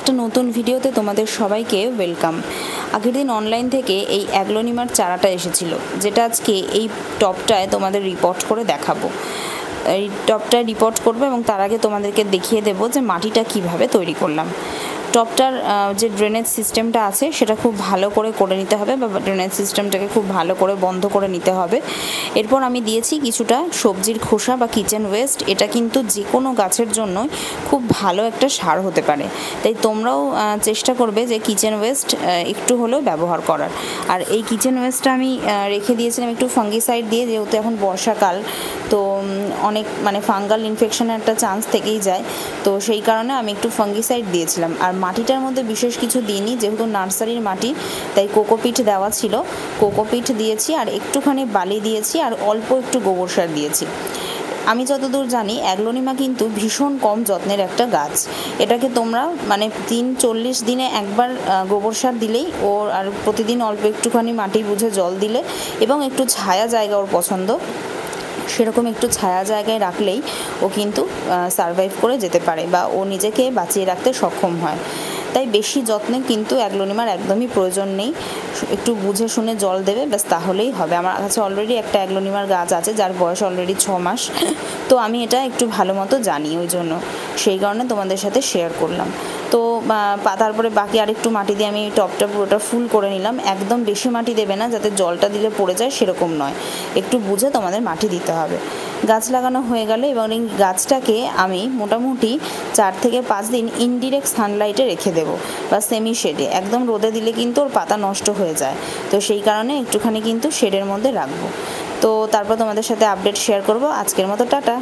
একটা নতুন ভিডিওতে তোমাদের সবাইকে ওয়েলকাম। আগের দিন অনলাইন থেকে এই অ্যাগ্লোনিমার চারাটা এসেছিল, যেটা আজকে এই টপটায় তোমাদের রিপোর্ট করে দেখাবো। এই টপটা রিপোর্ট করবো এবং তার আগে তোমাদেরকে দেখিয়ে দেবো যে মাটিটা কিভাবে তৈরি করলাম। টপটার যে ড্রেনেজ সিস্টেমটা আছে সেটা খুব ভালো করে নিতে হবে, বা ড্রেনেজ সিস্টেমটাকে খুব ভালো করে বন্ধ করে নিতে হবে। এরপর আমি দিয়েছি কিছুটা সবজির খোসা বা কিচেন ওয়েস্ট। এটা কিন্তু যে কোনো গাছের জন্য খুব ভালো একটা সার হতে পারে, তাই তোমরাও চেষ্টা করবে যে কিচেন ওয়েস্ট একটু হলেও ব্যবহার করার। আর এই কিচেন ওয়েস্টটা আমি রেখে দিয়েছিলাম একটু ফাঙ্গিসাইড দিয়ে, যেহেতু এখন বর্ষাকাল, তো অনেক ফাঙ্গাল ইনফেকশনের একটা চান্স থেকেই যায়, তো সেই কারণে আমি একটু ফাঙ্গিসাইড দিয়েছিলাম। আর মাটিটার মধ্যে বিশেষ কিছু দিইনি, যেহেতু নার্সারির মাটি, তাই কোকোপিট দেওয়া ছিল, কোকোপিট দিয়েছি, আর একটুখানি বালি দিয়েছি, আর অল্প একটু গোবর সার দিয়েছি। আমি যতদূর জানি অ্যাগ্লোনিমা কিন্তু ভীষণ কম যত্নের একটা গাছ। এটাকে তোমরা 40 দিনে একবার গোবর সার দিলেই ওর, আর প্রতিদিন অল্প একটুখানি মাটি বুঝে জল দিলে, এবং একটু ছায়া জায়গা ওর পছন্দ, সেরকম একটু ছায়া জায়গায় রাখলেই ও কিন্তু সারভাইভ করে যেতে পারে, বা ও নিজেকে বাঁচিয়ে রাখতে সক্ষম হয়। তাই বেশি যত্নে কিন্তু অ্যাগ্লোনিমার একদমই প্রয়োজন নেই, একটু বুঝে শুনে জল দেবে, ব্যাস তাহলেই হবে। আমার কাছে অলরেডি একটা অ্যাগ্লোনিমার গাছ আছে যার বয়স অলরেডি 6 মাস, তো আমি এটা একটু ভালো মতো জানি, ওই জন্য সেই কারণে তোমাদের সাথে শেয়ার করলাম। তো তারপরে বাকি আরেকটু মাটি দিয়ে আমি টপটা পুরোটা ফুল করে নিলাম। একদম বেশি মাটি দেবে না, যাতে জলটা দিলে পড়ে যায় সেরকম নয়, একটু বুঝে তোমাদের মাটি দিতে হবে। গাছ লাগানো হয়ে গেলে এবং এই গাছটাকে আমি মোটামুটি 4 থেকে 5 দিন ইনডিরেক্ট সানলাইটে রেখে দেবো, বা সেমি শেডে। একদম রোদে দিলে কিন্তু ওর পাতা নষ্ট হয়ে যায়, তো সেই কারণে একটুখানি কিন্তু শেডের মধ্যে রাখবো। তো তারপর তোমাদের সাথে আপডেট শেয়ার করব। আজকের মতো টাটা।